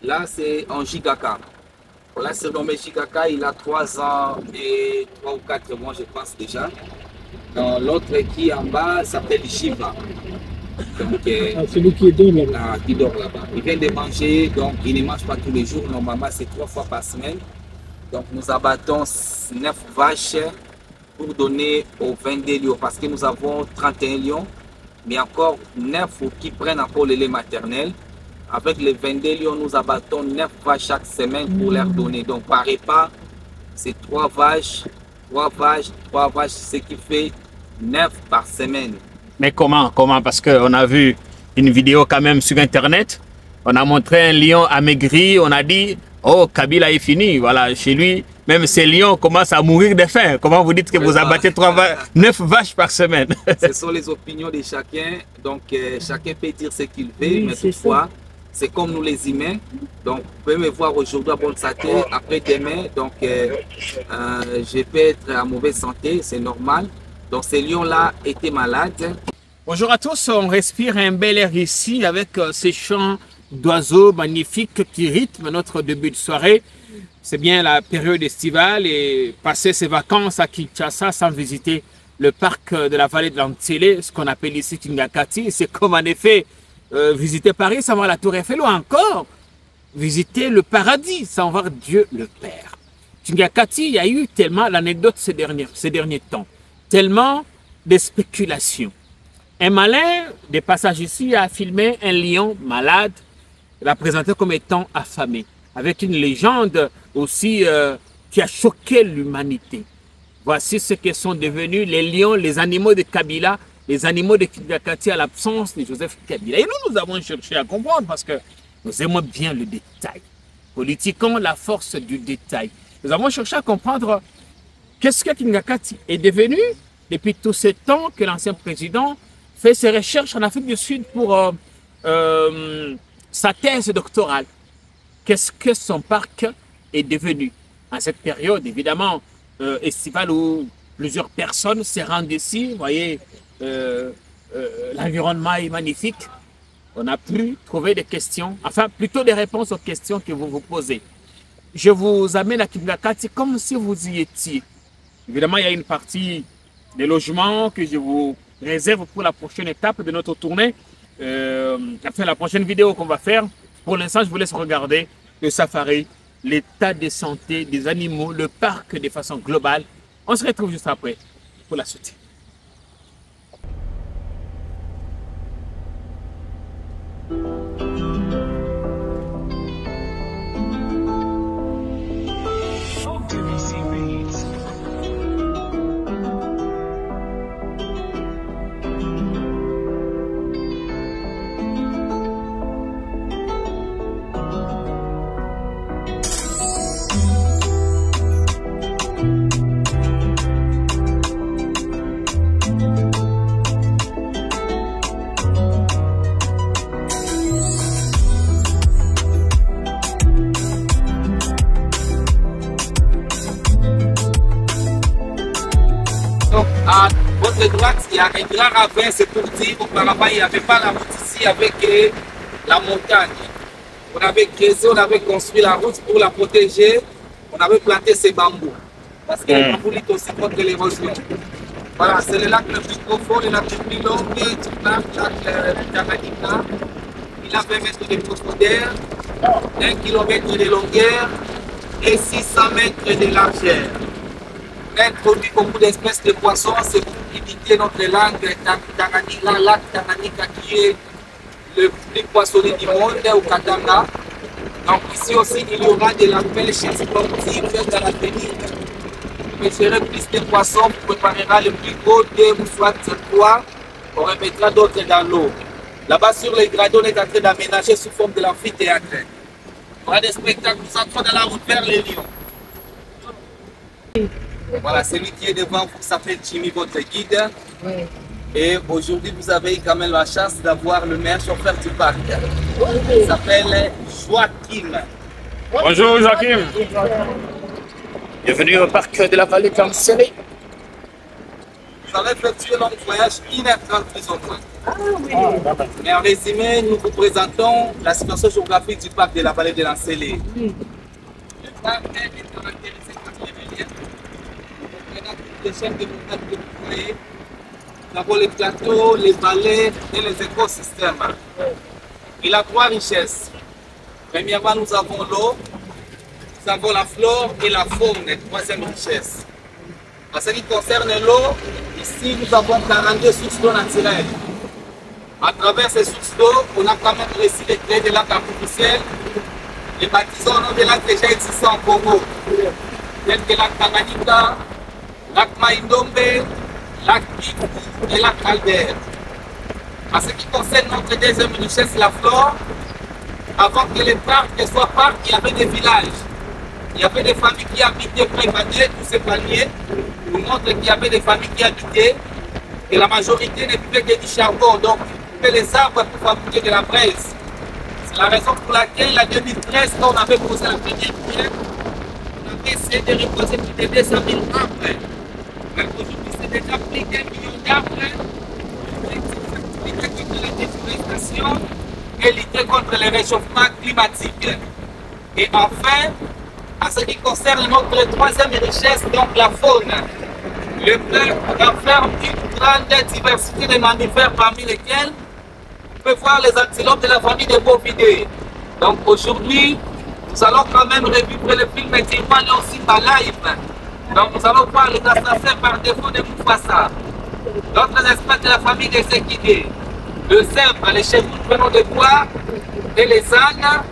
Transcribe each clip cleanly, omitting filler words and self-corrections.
Là, c'est en Gigaka. Là, c'est nommé Gigaka, il a 3 ans et 3 ou 4 mois, je pense déjà. L'autre qui est en bas s'appelle Shiva. Donc, celui qui dort là-bas. Qui dort là-bas. Il vient de manger, donc il ne mange pas tous les jours. Normalement, c'est 3 fois par semaine. Donc, nous abattons 9 vaches pour donner aux 22 lions parce que nous avons 31 lions, mais encore 9 qui prennent encore le lait maternel. Avec les 22 lions, nous abattons 9 vaches chaque semaine pour leur donner. Donc, par repas, c'est 3 vaches, 3 vaches, 3 vaches, ce qui fait 9 par semaine. Mais comment? Parce qu'on a vu une vidéo quand même sur Internet. On a montré un lion amaigri. On a dit, oh, Kabila est fini. Voilà, chez lui, même ces lions commencent à mourir de faim. Comment vous dites que vous abattez 9 vaches par semaine? Ce sont les opinions de chacun. Donc, chacun peut dire ce qu'il veut. Mais toutefois, c'est comme nous les humains. Donc, vous pouvez me voir aujourd'hui à bonne santé. Après demain, donc, je peux être en mauvaise santé. C'est normal. Donc ces lions-là étaient malades. Bonjour à tous, on respire un bel air ici avec ces chants d'oiseaux magnifiques qui rythment notre début de soirée. C'est bien la période estivale et passer ses vacances à Kinshasa sans visiter le parc de la vallée de l'Antsélé, ce qu'on appelle ici Tingakati. C'est comme en effet visiter Paris sans voir la Tour Eiffel ou encore visiter le paradis sans voir Dieu le Père. Tingakati, il y a eu tellement l'anecdote ces derniers temps. Tellement de spéculations. Un malin, des passages ici, a filmé un lion malade, l'a présenté comme étant affamé, avec une légende aussi qui a choqué l'humanité. Voici ce que sont devenus les lions, les animaux de Kabila, les animaux de Tingakati à l'absence de Joseph Kabila. Et nous avons cherché à comprendre parce que nous aimons bien le détail. Politiquons la force du détail. Nous avons cherché à comprendre qu'est-ce que Tingakati est devenu depuis tout ce temps que l'ancien président fait ses recherches en Afrique du Sud pour sa thèse doctorale. Qu'est-ce que son parc est devenu en cette période, évidemment, estivale où plusieurs personnes se rendent ici. Vous voyez, l'environnement est magnifique. On a pu trouver des questions, enfin plutôt des réponses aux questions que vous vous posez. Je vous amène à Tingakati comme si vous y étiez. Évidemment, il y a une partie des logements que je vous réserve pour la prochaine étape de notre tournée. Enfin, la prochaine vidéo qu'on va faire. Pour l'instant, je vous laisse regarder le safari, l'état de santé des animaux, le parc de façon globale. On se retrouve juste après pour la suite. À votre droite, il y a un grand ravin, c'est pour dire auparavant, il n'y avait pas la route ici avec la montagne. On avait creusé, on avait construit la route pour la protéger, on avait planté ces bambous. Parce que les bambous luttent aussi contre l'érosion. Voilà, c'est le lac le plus profond, le lac le plus long du parc, le lac Tanganyika. Il a 20 mètres de profondeur, 1 km de longueur et 600 mètres de largeur. On introduit beaucoup d'espèces de poissons, c'est pour imiter notre langue Tanganyika, lac Tanganyika qui est le plus poissonné du monde au Katanga. Donc ici aussi, il y aura de la pêche sportive dans l'avenir. Vous pêcherez plus de poissons, vous préparera le plus gros 2 ou soit 3, on remettra d'autres dans l'eau. Là-bas sur les gradons, on est en train d'aménager sous forme de l'amphithéâtre. Il y aura des spectacles, nous entrons dans la route vers les lions. Voilà, celui qui est devant vous s'appelle Jimmy, votre guide. Oui. Et aujourd'hui, vous avez quand même la chance d'avoir le meilleur chauffeur du parc. Il s'appelle Joachim. Bonjour Joachim. Bienvenue au parc de la vallée de l'Antsélé. Nous allons effectuer un long voyage 1h30 plus au moins. Mais en résumé, nous vous présentons la situation géographique du parc de la vallée de l'Ancélé. Le parc est caractérisé par les reliefs. Comprenant toutes les chaînes de montagnes que vous voyez. Nous avons les plateaux, les vallées et les écosystèmes. Il a 3 richesses. Premièrement, nous avons l'eau, nous avons la flore et la faune, 3e richesse. En ce qui concerne l'eau, ici nous avons 42 sources d'eau naturelles. À travers ces sources d'eau, on a quand même réussi de créer des lacs artificiels. Les baptisons au nom des lacs déjà existants en Congo, tels que lac Tanganyika, lac Maïndombe, lac Kivu et lac Albert. En ce qui concerne notre 2e richesse, la flore, avant que les parcs soient parcs, il y avait des villages. Il y avait des familles qui habitaient prévadées, tous ces paliers. Nous montre qu'il y avait des familles qui habitaient et la majorité ne vivait que du charbon, donc ils coupaient les arbres pour fabriquer de la braise. C'est la raison pour laquelle, en 2013, quand on avait posé la première pierre, on avait essayé de reposer plus de 200 000 arbres. Mais aujourd'hui, c'est déjà plus d'1 million d'arbres. Lutter contre la déforestation et lutter contre le réchauffement climatique. Et enfin, en ce qui concerne notre 3e richesse, donc la faune, le parc renferme une grande diversité de mammifères parmi lesquels on peut voir les antilopes de la famille des bovidés. Donc aujourd'hui, nous allons quand même revivre le film Tirwan aussi par live. Donc nous allons voir les assassins par défaut de Mufasa. D'autres espèces de la famille des équidés, le zèbre, les chevaux venant de bois et les ânes.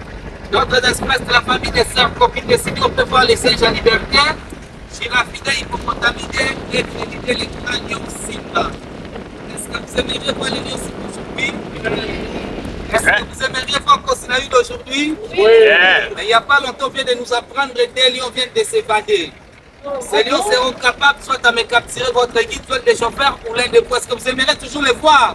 D'autres espèces de la famille des cercopines des signes, on peut voir les singes à liberté, girafidés, hippopotamidés et félidés, les cranios-simba. Est-ce que vous aimeriez voir les lions aujourd'hui? Est-ce que vous aimeriez voir Kosinaïd aujourd'hui? Oui. Mais il n'y a pas longtemps, on vient de nous apprendre que des lions viennent de s'évader. Ces lions seront capables soit à me capturer votre guide, soit des chauffeurs ou l'un des poids. Est-ce que vous aimeriez toujours les voir?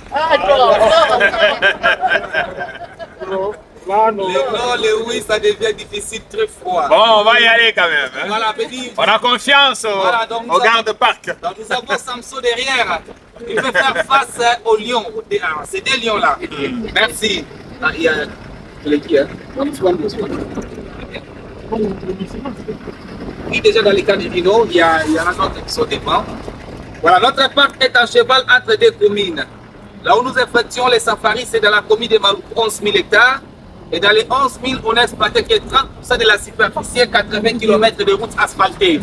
Les oui, ça devient difficile, très froid. Bon, on va y aller quand même. Hein? Voilà, on a confiance au garde-parc. Donc nous avons Samson derrière. Il peut faire face aux lions. C'est des lions là. Merci. Il y a qui, hein? Oui, déjà dans les cas du rhino, il y en a d'autres qui sont devant. Voilà, notre parc est en cheval entre 2 communes. Là où nous effectuons les safaris, c'est dans la commune de Marouk, 11 000 hectares. Et dans les 11 000, on a exploité que 30% de la superficie et 80 km de routes asphaltées.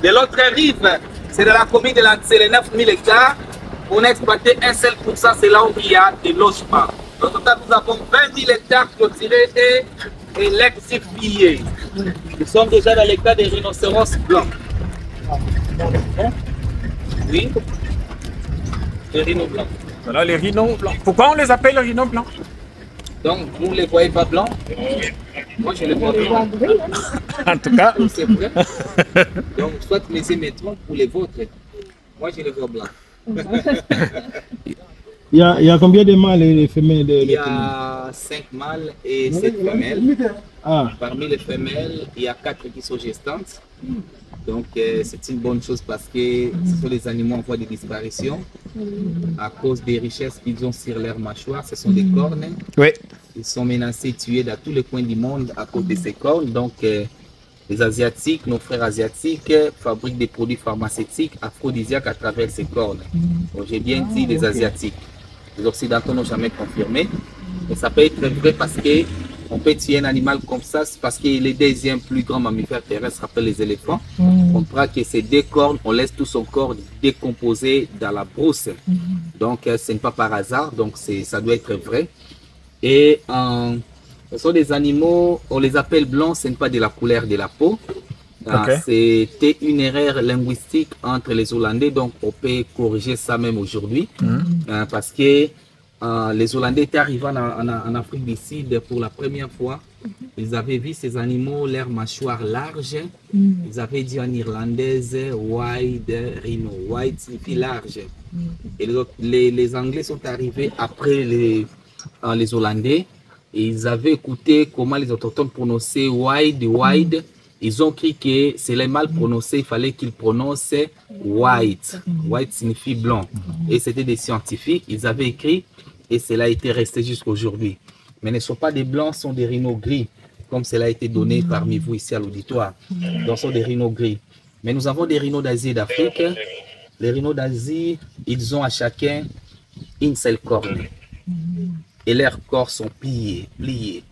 De l'autre rive, c'est dans la commune de l'Ancélé, 9 000 hectares. On a exploité un seul %, c'est là où il y a des logements. Au total, nous avons 20 000 hectares clôturés et électrifiés. Nous sommes déjà dans l'état des rhinocéros blancs. Oui, les rhinos blancs. Voilà les rhinos blancs. Pourquoi on les appelle les rhinos blancs? Donc, vous ne les voyez pas blancs? Moi, je les vois blancs. En tout cas. C'est vrai. Donc, soit mes émettons ou les vôtres. Moi, je les vois blancs. Il y a combien de mâles et de femelles? Il y a 5 mâles et 7 femelles. Ah. Parmi les femelles, il y a 4 qui sont gestantes. Donc c'est une bonne chose parce que ce sont des animaux en voie de disparition à cause des richesses qu'ils ont sur leur mâchoire. Ce sont des cornes. Oui. Ils sont menacés, tués dans tous les coins du monde à cause de ces cornes. Donc les Asiatiques, nos frères asiatiques, fabriquent des produits pharmaceutiques aphrodisiaques à travers ces cornes. J'ai bien dit les Asiatiques. Les Occidentaux n'ont jamais confirmé. Mais ça peut être vrai parce que on peut tuer un animal comme ça, parce que le 2e plus grand mammifère terrestre après les éléphants. On croit que ces 2 cornes, on laisse tout son corps décomposé dans la brousse. Donc ce n'est pas par hasard, donc ça doit être vrai. Et ce sont des animaux, on les appelle blancs, ce n'est pas de la couleur de la peau. Okay. C'était une erreur linguistique entre les Hollandais, donc on peut corriger ça même aujourd'hui. Parce que les Hollandais étaient arrivés en Afrique du Sud pour la première fois. Ils avaient vu ces animaux, leur mâchoire large. Ils avaient dit en irlandaise wide rhino. Wide signifie large. Et les Anglais sont arrivés après les Hollandais. Et ils avaient écouté comment les autochtones prononçaient wide. ils ont écrit que c'est les mal prononcé, il fallait qu'ils prononcent white. White signifie blanc. Et c'était des scientifiques, ils avaient écrit et cela a été resté jusqu'à aujourd'hui. Mais ne sont pas des blancs, ce sont des rhinos gris, comme cela a été donné parmi vous ici à l'auditoire. Donc, ce sont des rhinos gris. Mais nous avons des rhinos d'Asie et d'Afrique. Les rhinos d'Asie, ils ont à chacun une seule corne. Et leurs corps sont pliés,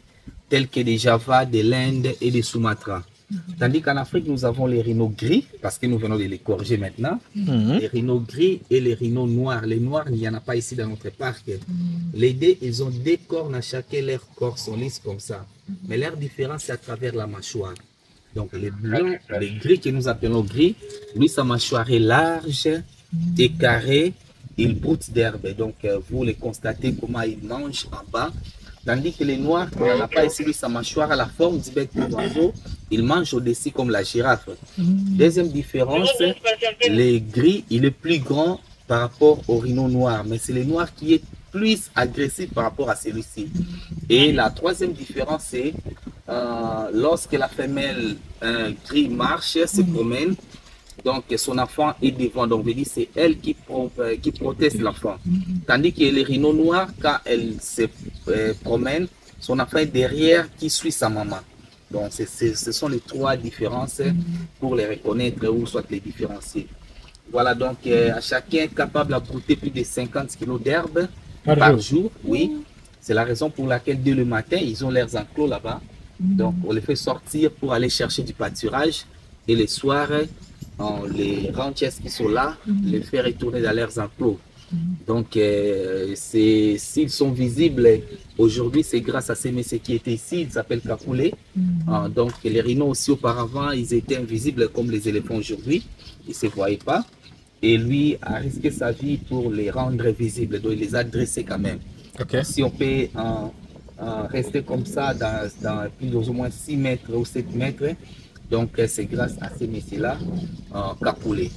tels que des Java, de l'Inde et des Sumatra. Tandis qu'en Afrique, nous avons les rhinos gris, parce que nous venons de les corriger maintenant. Les rhinos gris et les rhinos noirs. Les noirs, il n'y en a pas ici dans notre parc. Les deux, ils ont des cornes à chacun, leurs corps sont lisses comme ça. Mais leur différence, c'est à travers la mâchoire. Donc les blancs, les gris que nous appelons gris, lui, sa mâchoire est large et carrée. Il broute d'herbe. Donc vous les constatez comment il mange en bas. Tandis que les noirs, qu'on n'en a pas ici, lui, sa mâchoire à la forme du bec de l'oiseau, il mange au-dessus comme la girafe. Deuxième différence, les gris, il est plus grand par rapport au rhino noir. Mais c'est le noir qui est plus agressif par rapport à celui-ci. Et la troisième différence, c'est lorsque la femelle gris marche, se promène, donc son enfant est devant, donc c'est elle qui protège l'enfant. Tandis que les rhinos noirs, quand elle se promène, son enfant est derrière qui suit sa maman. Donc ce sont les trois différences pour les reconnaître ou soit les différencier. Voilà, donc à chacun capable de brouter plus de 50 kg d'herbe par jour, oui. C'est la raison pour laquelle dès le matin, ils ont leurs enclos là-bas. Donc on les fait sortir pour aller chercher du pâturage et les soirs, les ranchers qui sont là, les faire retourner dans leurs enclos. Donc, s'ils sont visibles aujourd'hui, c'est grâce à ces messieurs qui étaient ici, ils s'appellent Kapoulé. Donc, les rhinos aussi auparavant, ils étaient invisibles comme les éléphants aujourd'hui, ils ne se voyaient pas. Et lui a risqué sa vie pour les rendre visibles, donc il les a dressés quand même. Si on peut rester comme ça dans plus ou moins 6 mètres ou 7 mètres, donc c'est grâce à ces messieurs-là, Kapoulé.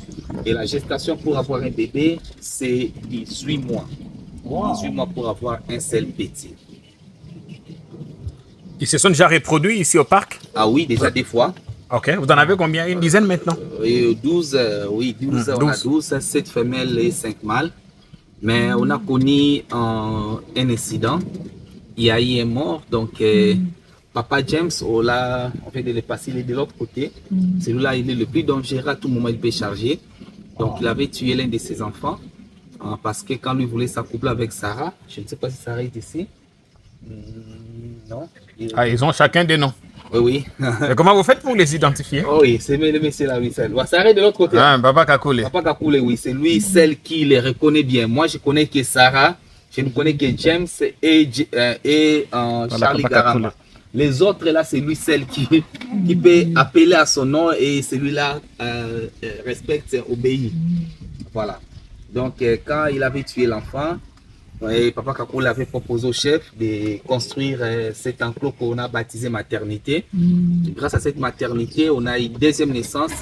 Et la gestation pour avoir un bébé, c'est 18 mois. 18 mois pour avoir un seul petit. Ils se sont déjà reproduits ici au parc? Ah oui, déjà des fois. Ok, vous en avez combien? Une dizaine maintenant? 12, oui, 12, on a 12, 7 femelles et 5 mâles. Mais on a connu un incident. Il y a eu un mort, donc Papa James, on fait de le passer, il est de l'autre côté. Celui-là, il est le plus dangereux, à tout moment il peut charger. Donc il avait tué l'un de ses enfants parce que quand lui voulait s'accoupler avec Sarah, je ne sais pas si Sarah est ici. Non. Ils ont chacun des noms. Oui, oui. Et comment vous faites pour les identifier? Oh oui, c'est le monsieur là, oui, celle. Sarah est de l'autre côté. Ah, Papa Kakoulé. Papa Kakoulé, oui, c'est lui, celle qui les reconnaît bien. Moi, je connais que Sarah, je ne connais que James et Charlie Garama. Les autres là, c'est lui, celle qui peut appeler à son nom et celui-là respecte, obéit. Voilà. Donc, quand il avait tué l'enfant, Papa Kakoulé avait proposé au chef de construire cet enclos qu'on a baptisé maternité. Grâce à cette maternité, on a eu deuxième naissance.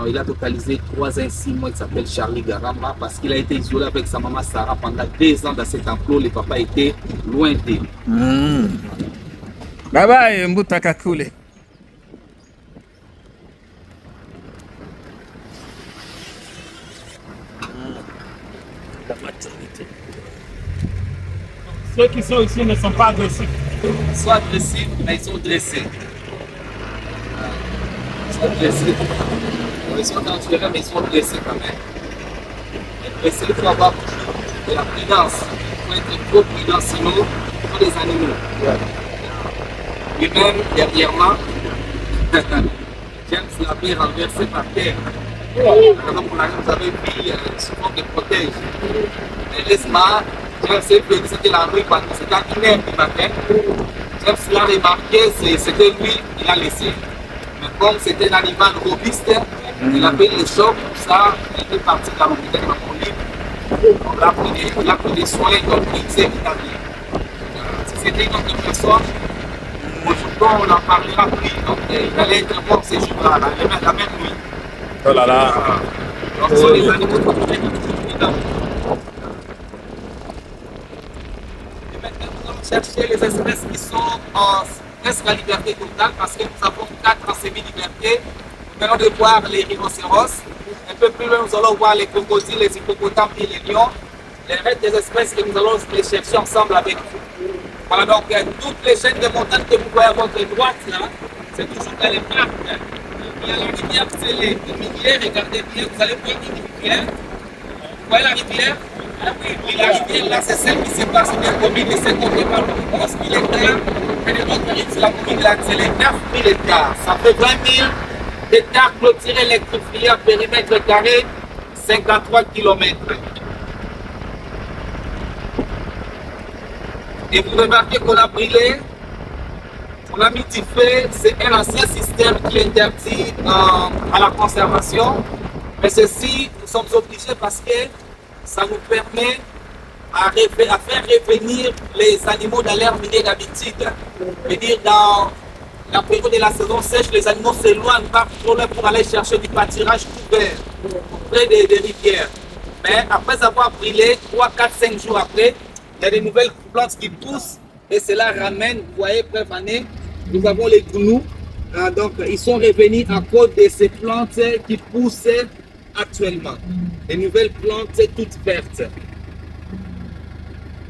Il a totalisé 3 ans et 6 mois. Il s'appelle Charlie Garamba parce qu'il a été isolé avec sa maman Sarah pendant 2 ans dans cet enclos. Le papa était loin d'eux. Bye bye, Mbuta Kakoulé. La maternité. Ceux qui sont ici ne sont pas agressifs. Ils sont agressifs, mais ils sont dressés. Ils sont dressés. Ils sont dangereux, mais ils sont dressés quand même. Et dressés, il faut avoir de la prudence. Il faut être trop prudent, sinon, il faut des animaux. Lui-même, dernièrement, James l'avait renversé par terre. Alors, vous avez vu souvent des protèges. Mais récemment, James s'est fait visiter la rue parce que c'était à 1h du matin. James l'a remarqué, c'était lui, il a laissé. Mais comme c'était un animal robuste, il a fait le choc, tout ça, il était parti dans l'hôpital de la police. Il a pris des soins, donc il s'est établi. Si c'était une autre personne, aujourd'hui on en parlera plus, donc il allait être mort ces jours-là, la même nuit. Oh là là. Donc ce sont des animaux qu'on peut être chercher les espèces qui sont presque la liberté totale parce que nous avons 4 semi-libertés. Nous venons de voir les rhinocéros. Un peu plus loin, nous allons voir les crocodiles, les hippopotames et les lions. Les restes des espèces que nous allons les chercher ensemble avec vous. Voilà donc toutes les chaînes de montagnes que vous voyez à votre droite là, c'est toujours dans les parcs. Il y a la rivière, c'est les rivières, regardez bien, vous allez voir une rivière. Vous voyez la rivière? Et la rivière là, c'est celle qui se passe bien commune et c'est compté par 11 000 hectares. Et de l'autre rive, c'est la commune là, c'est les 9 000 hectares. Ça fait 20 000 hectares clôturés électrifiés à périmètre carré, 53 km. Et vous remarquez qu'on a brûlé, on a mis du feu, c'est un ancien système qui est interdit à la conservation. Mais ceci, nous sommes obligés parce que ça nous permet à faire revenir les animaux dans l'air minier d'habitude. C'est-à-dire dans la période de la saison sèche, les animaux s'éloignent par trop loin pour aller chercher du pâturage couvert près des rivières. Mais après avoir brûlé, 3, 4, 5 jours après, il y a des nouvelles plantes qui poussent et cela ramène, vous voyez, bref année, nous avons les gnous. Donc, ils sont revenus à cause de ces plantes qui poussent actuellement. Les nouvelles plantes toutes vertes.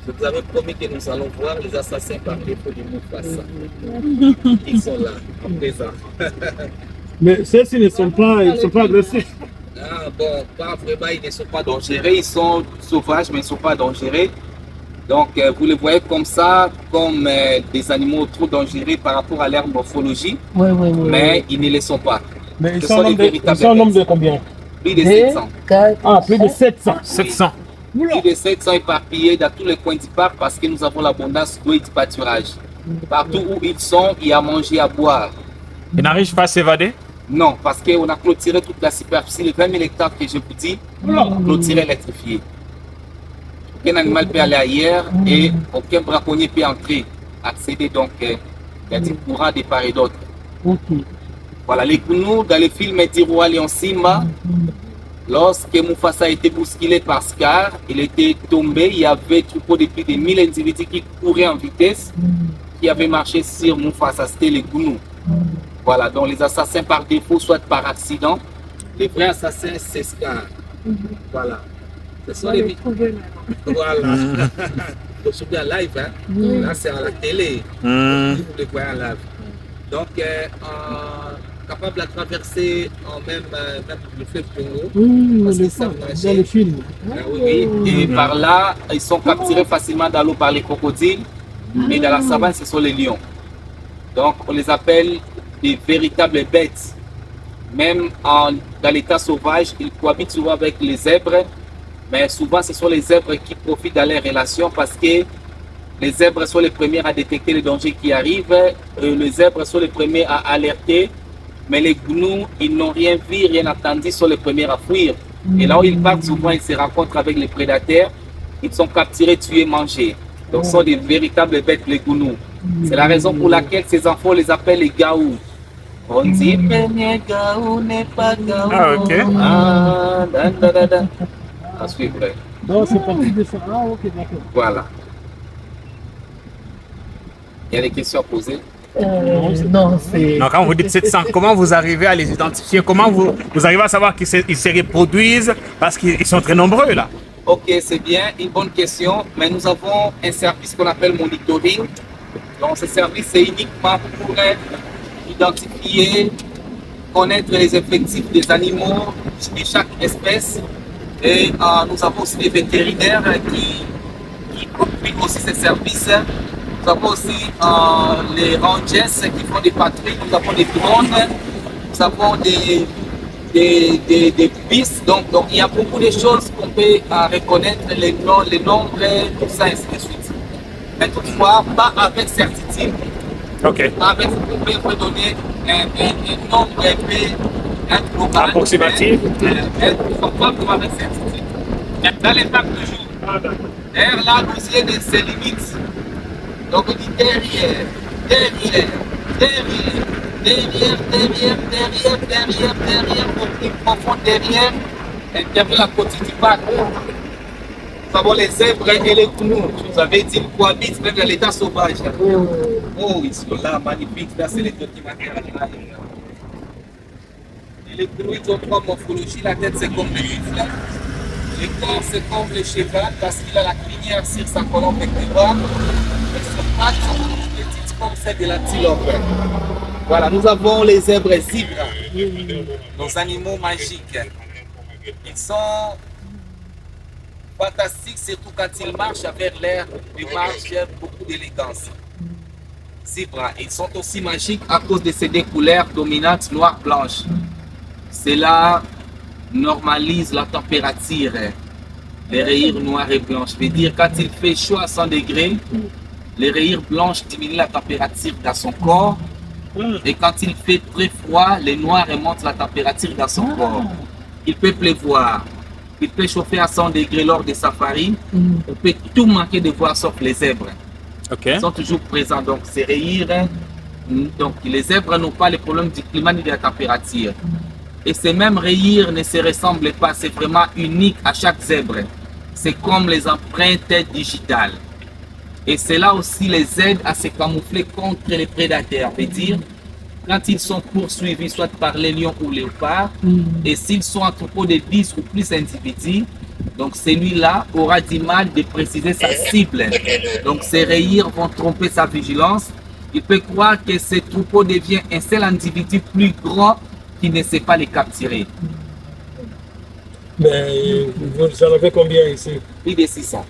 Je vous avais promis que nous allons voir les assassins par défaut du Mufasa. Ils sont là, en présent. Mais ceux-ci ne sont pas, ils sont pas agressifs. Ah, bon, pas vraiment, ils ne sont pas dangereux. Ils sont sauvages, mais ils ne sont pas dangereux. Donc, vous les voyez comme ça, comme des animaux trop dangereux par rapport à leur morphologie. Oui. Mais ils ne le sont pas. Mais ils Ce sont les véritables en nombre de combien? Plus de 700. Ah, plus de 700. 700. Plus de 700 éparpillés dans tous les coins du parc parce que nous avons l'abondance d'eau et du pâturage. Partout où ils sont, il y a à manger, à boire. Ils n'arrivent pas à s'évader? Non, parce qu'on a clôturé toute la superficie, les 20 000 hectares que je vous dis, clôturé électrifié. Aucun animal peut aller ailleurs et aucun braconnier peut entrer, accéder donc, il y a du courant de part et d'autre. Voilà, les gnous, dans le film du roi Lion Simba, lorsque Mufasa a été bousculé par Scar, il était tombé, il y avait un troupeau de plus de 1000 individus qui couraient en vitesse, qui avaient marché sur Mufasa, c'était les gnous. Voilà, donc les assassins par défaut, soit par accident, les vrais assassins, c'est Scar. Voilà. Ce sont les voilà. Vous souvenez en live, hein? Là c'est à la télé. Vous le voyez en live. Donc, capable de traverser même le fleuve Congo. Parce qu'ils savent nager. Dans le film. Oui. Et par là, ils sont capturés facilement dans l'eau par les crocodiles. Mais dans la savane, ce sont les lions. Donc, on les appelle des véritables bêtes. Même dans l'état sauvage, ils cohabitent souvent avec les zèbres. Mais souvent, ce sont les zèbres qui profitent dans les relations parce que les zèbres sont les premiers à détecter les dangers qui arrivent. Les zèbres sont les premiers à alerter. Mais les gnous, ils n'ont rien vu, rien entendu, ils sont les premiers à fuir. Et là où ils partent, souvent, ils se rencontrent avec les prédateurs. Ils sont capturés, tués, mangés. Donc, ce sont des véritables bêtes, les gnous. C'est la raison pour laquelle ces enfants, on les appelle les gaou. On dit, mais gaou n'est pas gaou. Ah, ok. Ah, à suivre. Non, c'est parti de ça. Ah, ok, d'accord. Voilà. Il y a des questions à poser? Non, c'est. Non, quand vous dites 700, comment vous arrivez à les identifier? Comment vous arrivez à savoir qu'ils se reproduisent? Parce qu'ils sont très nombreux là. Ok, c'est bien, une bonne question. Mais nous avons un service qu'on appelle monitoring. Donc, ce service, c'est uniquement pour identifier, connaître les effectifs des animaux de chaque espèce. Et nous avons aussi des vétérinaires qui appuient aussi ces services. Nous avons aussi les rangers qui font des patrouilles, nous avons des drones, nous avons des pistes. Donc il y a beaucoup de choses qu'on peut reconnaître, les nombres, tout ça, ainsi de suite. Mais toutefois, pas avec certitude. Ok. Avec, on peut donner un nombre un global. Approximatif. Pas avec certitude. Dans les parcs de jour. D'ailleurs, là, l'osier ses limites. Donc on dit derrière, au plus profond derrière la côte du parc. Nous avons les zèbres et les gnous. Je vous avais dit, ils cohabitent même dans l'état sauvage. Oh, ils sont là, magnifiques. Là, c'est les documentaires. Et les gnous, ils ont trois morphologies. La tête, c'est comme le buffle. Le corps, c'est comme le cheval parce qu'il a la crinière sur sa colonne vertébrale. Et ses pattes sont petites comme celles de l'antilope. Voilà, nous avons les zèbres zebras, nos animaux magiques. Ils sont fantastiques, surtout quand ils marchent avec l'air de marche, beaucoup d'élégance. Zebras, ils sont aussi magiques à cause de ces deux couleurs dominantes, noire, blanche. Cela normalise la température. Les rayures noires et blanches. Je veux dire, quand il fait chaud à 100 degrés, les rayures blanches diminuent la température dans son corps. Et quand il fait très froid, les noirs remontent la température dans son corps. Il peut pleuvoir. Il peut chauffer à 100 degrés lors des safaris. On peut tout manquer de voir sauf les zèbres. Ils sont toujours présents. Donc, ces rayures, donc les zèbres n'ont pas les problèmes du climat ni de la température. Et ces mêmes rayures ne se ressemblent pas. C'est vraiment unique à chaque zèbre. C'est comme les empreintes digitales. Et cela aussi les aide à se camoufler contre les prédateurs. C'est-à-dire, quand ils sont poursuivis soit par les lions ou les léopards, et s'ils sont en troupeau de 10 ou plus individus, donc celui-là aura du mal de préciser sa cible. Donc ces rayures vont tromper sa vigilance. Il peut croire que ce troupeau devient un seul individu plus grand qui ne sait pas les capturer. Mais vous en avez combien ici? Plus de 600.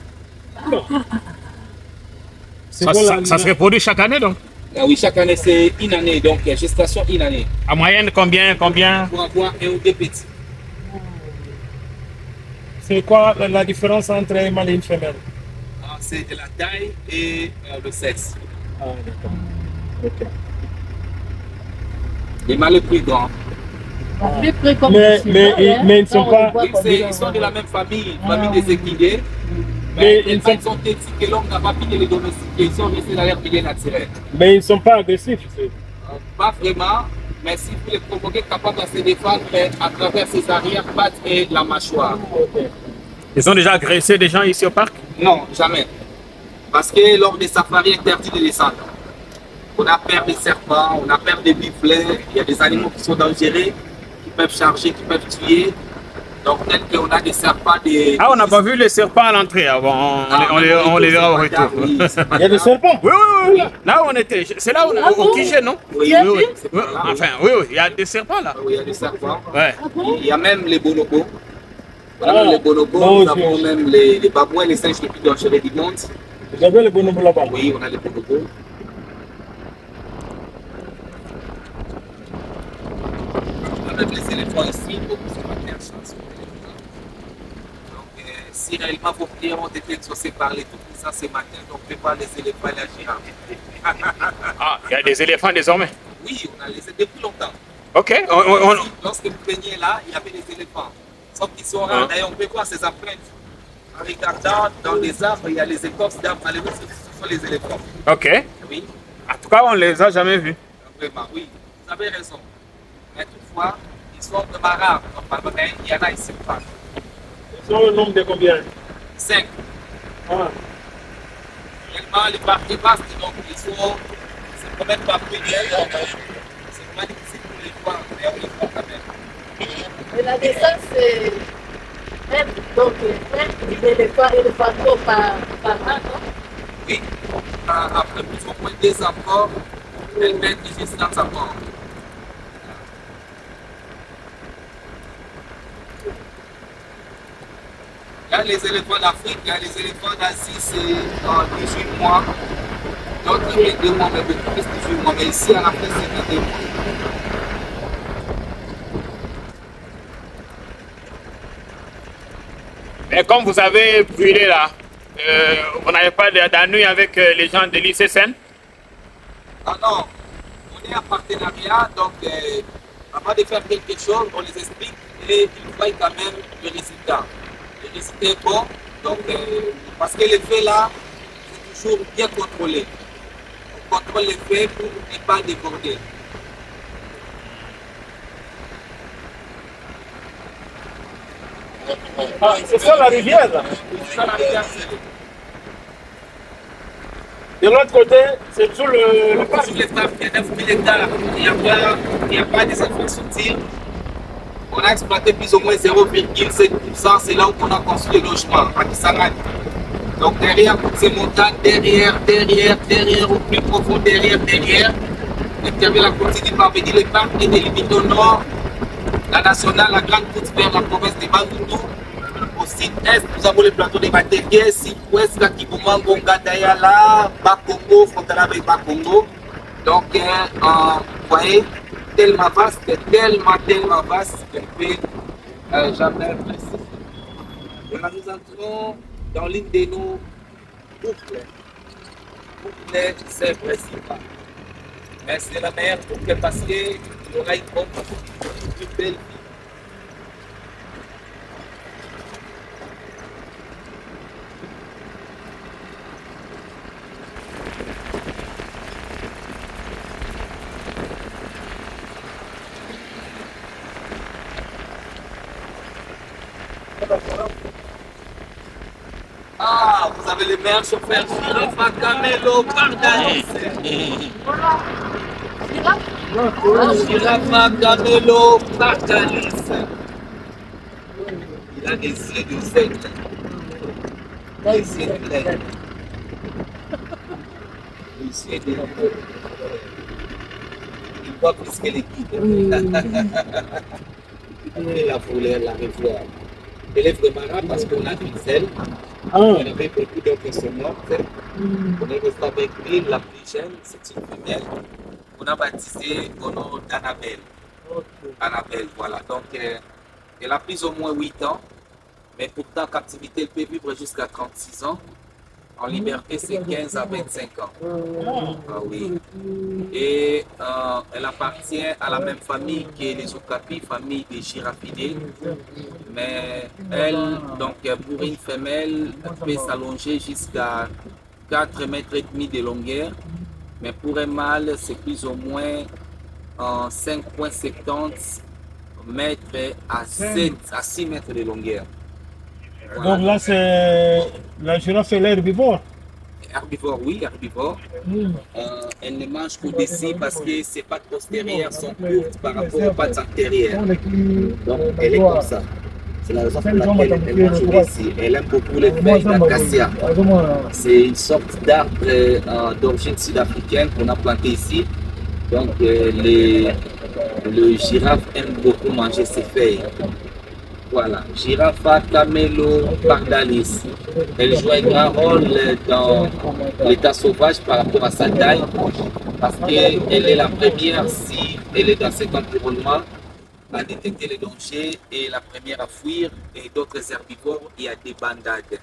Ça se reproduit chaque année donc? Ah oui, chaque année c'est une année, donc gestation une année. En moyenne, combien? Pour avoir un ou deux petits. C'est quoi la différence entre un mâle et une femelle? C'est de la taille et le sexe. Ah, d'accord. Okay. Les mâles les plus grands. Mais ils ne sont pas... Ils sont de la même famille, famille des équidés. Mais ils sont petits que l'homme n'a pas pu les domestiquer. Ils sont restés dans leur milieu naturel. Mais ils ne sont pas agressifs. Pas vraiment, mais si vous les provoquez, capable de se défendre à travers ses arrière-pattes et la mâchoire. Okay. Ils ont déjà agressé des gens ici au parc? Non, jamais. Parce que lors des safaris, interdit de descendre. On a peur des serpents, on a peur des bufflets, il y a des animaux qui sont dangereux, qui peuvent charger, qui peuvent tuer. Donc, tel qu'on a des serpents, des... Ah, on n'a pas vu les serpents à l'entrée avant, on les verra au retour. Oui, il y a des serpents? Oui. Là où on était, c'est là où on quichait, non? Oui. Enfin, oui, il y a des serpents là. Oui, il y a des serpents. Ouais. Il y a même les bonobos. Les bonobos, nous avons même les babouins, les singes les plus dangereux du monde. Vous avez les bonobos là-bas? Oui, on a les bonobos. On a même les éléphants ici, beaucoup se matin chance sur les éléphants. Donc, si réellement vos prières ont été exaucées par les Tout-Puissants ce matin, donc on peut pas les éléphants et la girafe. Ah, il y a des éléphants désormais? Oui, on a les depuis longtemps. Ok. Lorsque vous veniez là, il y avait des éléphants. Sauf qu'ils sont rares. D'ailleurs, on peut voir ces empreintes. En regardant dans les arbres, il y a les écorces d'arbres. Malheureusement, ce sont les éléphants. Ok. Oui. En tout cas, on ne les a jamais vus. Vraiment, oui. Vous avez raison. Mais toutefois, ils sont vraiment rares. Normalement, mais il y en a ici. Ils sont le nombre de combien? 5. Ah. Réellement, les parties vastes, donc ils sont. C'est quand même pas plus bien. C'est vraiment difficile pour les voir. Mais on les voit quand même. Et la naissance, c'est même, donc, éléphants par an, non? Oui. Après plus ou moins 2 ans encore, elle met une distance encore. Il y a les éléphants d'Afrique, il y a les éléphants d'Asie, c'est dans 18 mois. D'autres, 22 mois, mais beaucoup plus de 18 mois. Mais ici, en Afrique, c'est 22 mois. Et comme vous avez brûlé là, vous n'avez pas d'ennui avec les gens de l'ICSN? Ah non, on est en partenariat, donc avant de faire quelque chose, on les explique et ils voient quand même le résultat. Le résultat est bon, donc, parce que les faits là, c'est toujours bien contrôlé. On contrôle les faits pour ne pas déborder. Ah, c'est ça la rivière là. C'est ça la rivière Sélé. De l'autre côté, c'est tout le parc. Sur les tables, il y a 9000 hectares. Il n'y a pas des infrastructures. On a exploité plus ou moins 0,7%. C'est là où on a construit le logement, à Kisangani. Donc derrière toutes ces montagnes, derrière, au plus profond, derrière. L'intérieur la continue par venir le parc est délimité au nord, la nationale, la grande route vers la province de Bandundu. Au sud-est, nous avons le plateau de Matériel, sud-ouest, Kakibouman, Gonga, Dayala, Bakongo, frontale avec Bakongo. Donc, vous voyez, tellement vaste qu'on peut jamais préciser. Voilà, nous entrons dans l'une de nos boucles. Boucle, c'est principal. Mais c'est la meilleure boucle parce qu'il y aura une autre plus belle vie. Ah, vous avez les meilleurs chauffeurs, Girafa, Camelo, Pardalis. Girafa, Camelo, Pardalis. Il a des yeux de zèle. Des yeux de lait. Des yeux de lait. Il voit plus que les guides. Il a voulu la revoir. Élève de Mara parce qu'on a une selle. On avait beaucoup d'autres sonores. On est resté avec lui, la plus jeune, c'est une femelle. On a baptisé au nom d'Annabelle. Annabelle, voilà. Donc, elle a plus ou moins 8 ans, mais pourtant, en captivité, elle peut vivre jusqu'à 36 ans. En liberté, c'est 15 à 25 ans. Ah oui. Et elle appartient à la même famille que les Okapi, famille des girafidés. Mais elle, donc pour une femelle, peut s'allonger jusqu'à 4,5 mètres de longueur. Mais pour un mâle, c'est plus ou moins 5,70 mètres à 6 mètres de longueur. Voilà. Donc là, c'est la girafe, elle est herbivore. Herbivore, oui, herbivore. Elle ne mange qu'au-dessus parce que ses pattes postérieures sont courtes par rapport aux pattes antérieures. Donc, elle est comme ça. C'est la raison pour laquelle elle mange au-dessus. Elle aime beaucoup les feuilles d'acacia. C'est une sorte d'arbre d'origine sud-africaine qu'on a planté ici. Donc, le girafe aime beaucoup manger ces feuilles. Voilà, Girafa, Camelo, Pardalis. Elle joue un grand rôle dans l'état sauvage par rapport à sa taille, parce qu'elle est la première, si elle est dans cet environnement, à détecter les dangers et la première à fuir, et d'autres herbivores et à des bandades.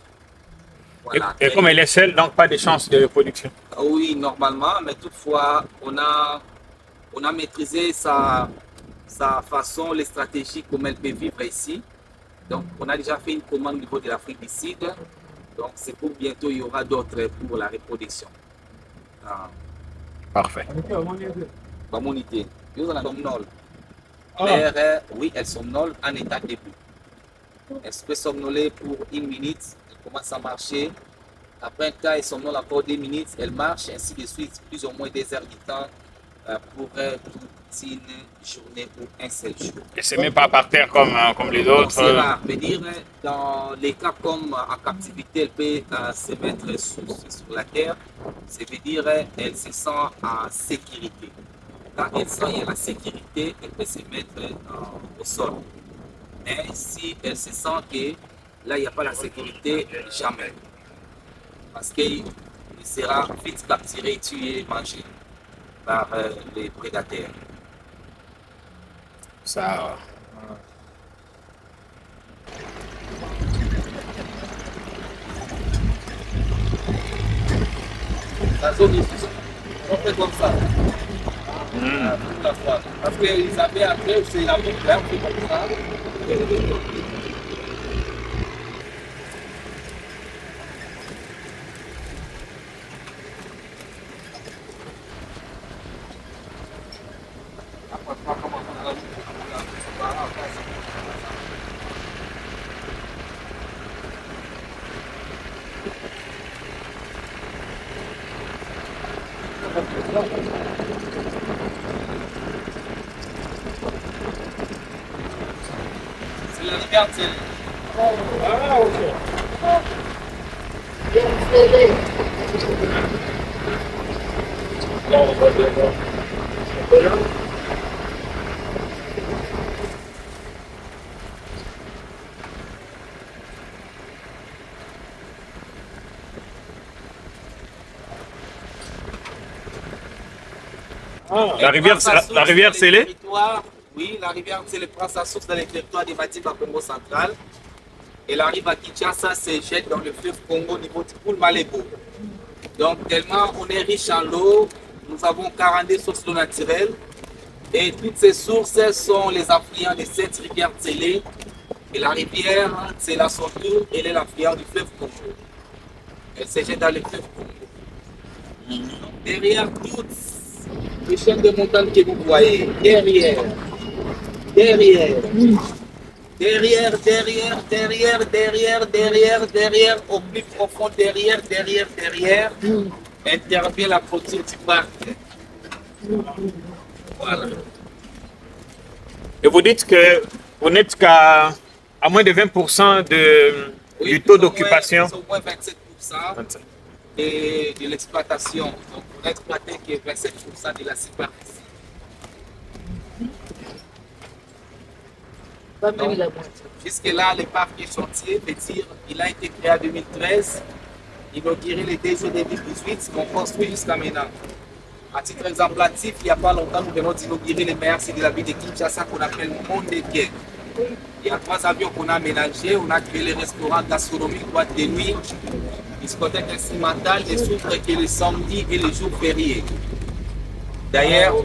Voilà. Et comme elle est seule, donc pas de chance de reproduction. Oui, normalement, mais toutefois, on a maîtrisé sa façon, les stratégies, comment elle peut vivre ici. Donc, on a déjà fait une commande au niveau de l'Afrique du Sud. Donc, c'est pour bientôt, il y aura d'autres pour la reproduction. Parfait. Communauté. Ils somnolent. Oui, elles somnolent en état debout. Elles peuvent somnoler pour 1 minute. Elles commencent à marcher. Après un temps, elles somnolent encore 2 minutes. Elles marchent, ainsi de suite, plus ou moins des heures du temps pour toute une journée ou un seul jour. Et c'est même pas par terre comme les autres. C'est rare. Je veux dire, dans les cas comme en captivité, elle peut se mettre sur la terre. Ça veut dire elle se sent en sécurité. Quand elle sent qu'il y a la sécurité, elle peut se mettre au sol. Mais si elle se sent que là, il n'y a pas la sécurité, jamais. Parce qu'il sera vite capturé, tué, mangé par les prédateurs. Ça. La zone ici, on fait comme ça. Toute la fois. Parce qu'ils avaient après, c'est la boucle, on fait comme ça. C'est la rivière Télé. Ah, ok. Bien serré. Ah, La rivière Sélé? Oui, la rivière Sélé prend sa source dans les territoires des Madiba Congo central. Elle arrive à Kinshasa, se jette dans le fleuve Congo au niveau du Poul Malébo. Donc, tellement on est riche en eau, nous avons 42 sources d'eau naturelles. Et toutes ces sources sont les affluents de cette rivière Sélé. Et la rivière, c'est la son tour, elle est l'affluent du fleuve Congo. Elle se jette dans le fleuve Congo. Donc, derrière toutes les chaînes de montagne que vous voyez, derrière, au plus profond, derrière, intervient la clôture du parc. Voilà. Et vous dites que vous n'êtes qu'à moins de 20% du taux d'occupation. Au moins 27% de l'exploitation. Donc, on a exploité que 27% de la superficie. Pas même la moitié. Jusque-là, le parc est chantier, veut dire il a été créé en 2013, inauguré le 2 juillet 2018, on construit jusqu'à maintenant. À titre exemplatif, il n'y a pas longtemps, nous venons d'inaugurer les meilleurs sites de la ville de Kinshasa qu'on appelle Monde de Guerre. Il y a 3 avions qu'on a aménagés, on a créé les restaurants gastronomiques, boîtes de nuit, discothèques instrumentales, des s'ouvrent que les samedis et les jours fériés. D'ailleurs,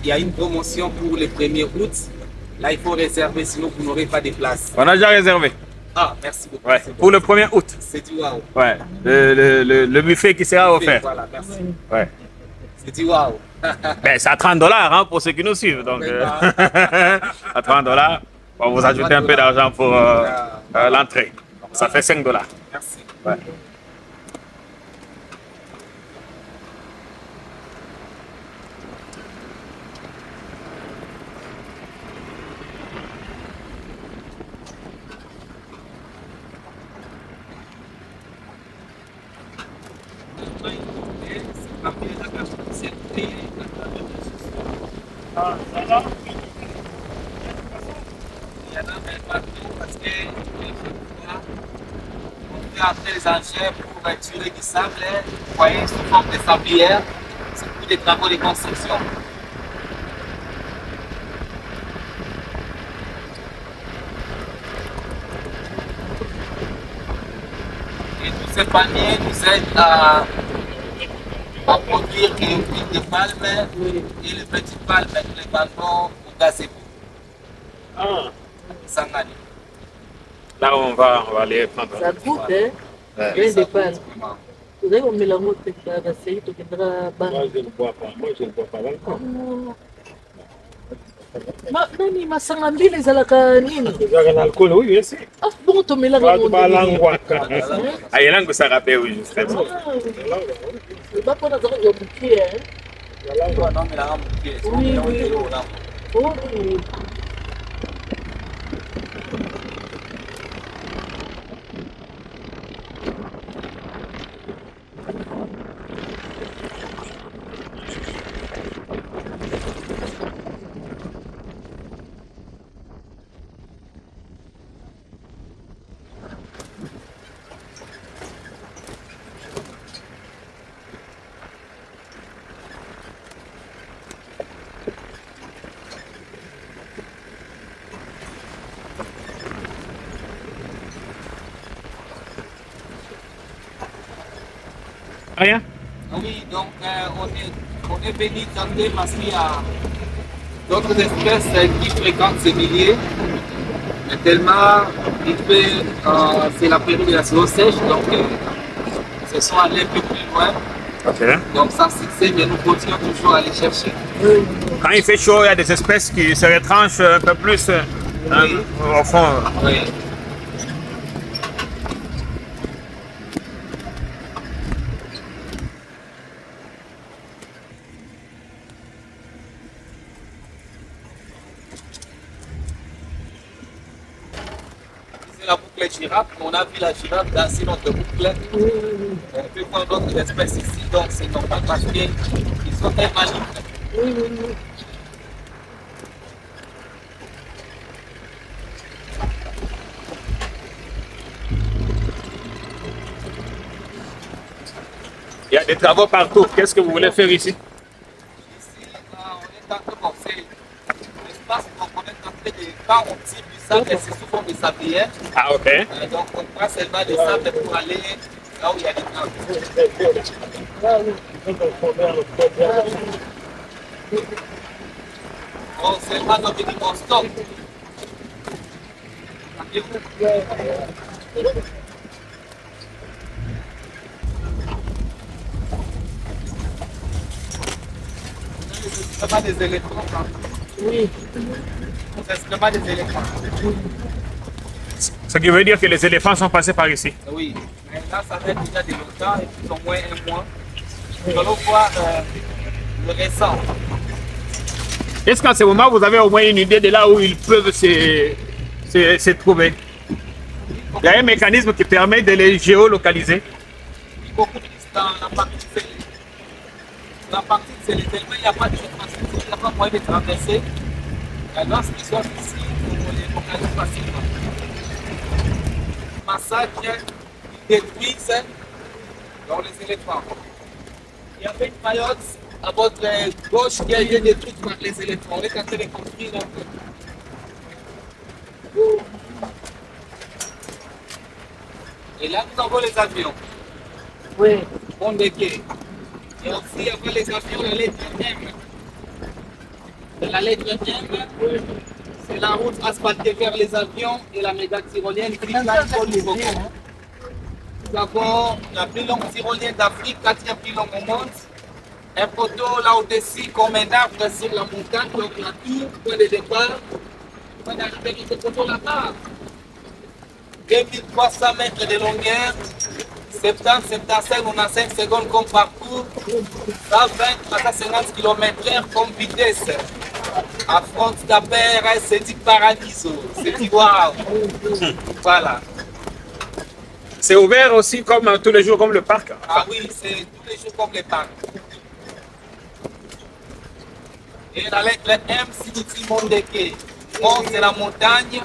il y a une promotion pour le 1er août. Là, il faut réserver, sinon vous n'aurez pas de place. On a déjà réservé. Ah, merci beaucoup. Ouais. Pour le 1er août. C'est du waouh. Ouais. Le buffet qui sera offert. Voilà, merci. Ouais. C'est du waouh. Ben, c'est à 30 $ hein, pour ceux qui nous suivent. Donc, à 30 $, on va vous ajouter un peu d'argent pour l'entrée. Ça fait 5 $. Merci. Ouais. Il y en a même partout parce que on fait après les engins pour retirer du sable, vous voyez, sous forme de sablière, c'est pour des travaux de construction. Et tous ces paniers nous aident à produire l'huile de palme et le petit palme, les ballons au gazebo. ah. Sangani. Là, on va aller prendre. Ça goûte, hein? Ouais. Grain de palme. Vous avez mis la route, la série, tu viendras bas. Moi, je ne bois pas. Moi, je ne bois pas l'alcool. Nani masanga mbili ezalaka nini? Ezalaka na alcool, oui, bien sûr. Ah, bongo tomelaka Bato balangwaka. Ayelango Sarapé, oui, justement. bapona azaka ya mokie, hein? Oui, oui. Oh, oui. Rien? Oui, donc on est venu tenter parce qu'il y a d'autres espèces qui fréquentent ces milliers. Mais tellement c'est la période de la saison sèche, donc ils se sont allés un peu plus loin. Ok. Donc ça c'est mais nous continuons toujours à les chercher. Quand il fait chaud, il y a des espèces qui se retranchent un peu plus au fond. Oui. la boucle girafe, mais on a vu la girafe danser notre boucle. On peut voir d'autres espèces ici, donc c'est normal parce qu'ils sont très malignes. Il y a des travaux partout. Qu'est-ce que vous voulez faire ici? Ici, on est en train de faire l'espace, donc on est en train de quand on tire du sable, c'est sous forme de sablière. Ah, ok. Donc on prend seulement des sables pour aller là où il y a des plantes. Bon, seulement nos petits stop. C'est pas des éléphants. Oui. C'est vraiment des éléphants. Ce qui veut dire que les éléphants sont passés par ici. Oui, mais là ça fait déjà de longtemps, et puis au moins un mois. Nous allons voir le récent. Est-ce qu'en ce moment, vous avez au moins une idée de là où ils peuvent se trouver? Il y a un mécanisme qui permet de les géolocaliser. Beaucoup de dans la partie scellée. La partie scellée, tellement il n'y a pas de infrastructure, il n'y a pas moyen de traverser. Lorsqu'ils sont ici, on les localise facilement. Massacre, ils détruisent dans les éléphants. Il y avait une Mayotte à votre gauche qui a été détruite par les éléphants. On est en train de construire un peu. Et là, nous avons les avions. Oui. Bon déquet. Et aussi, après les avions, la lettre M. La lettre M, c'est la route asphaltée vers les avions et la méga tyrolienne Clickline Paul Niveau. Nous avons la plus longue tyrolienne d'Afrique, 4e plus longue au monde. Un poteau là au-dessus comme un arbre sur la montagne, donc la tour, point de départ. On va arriver avec ce poteau là-bas. 2300 mètres de longueur, 70, 75, 95 secondes comme parcours, 120 à 150 km/h comme vitesse. Affronte Capère, c'est dit Paradiso, c'est dit waouh. Voilà. C'est ouvert aussi comme tous les jours, comme le parc. Ah oui, c'est tous les jours comme les parcs. Et la lettre M signifie Mondeke. Mont, c'est la montagne.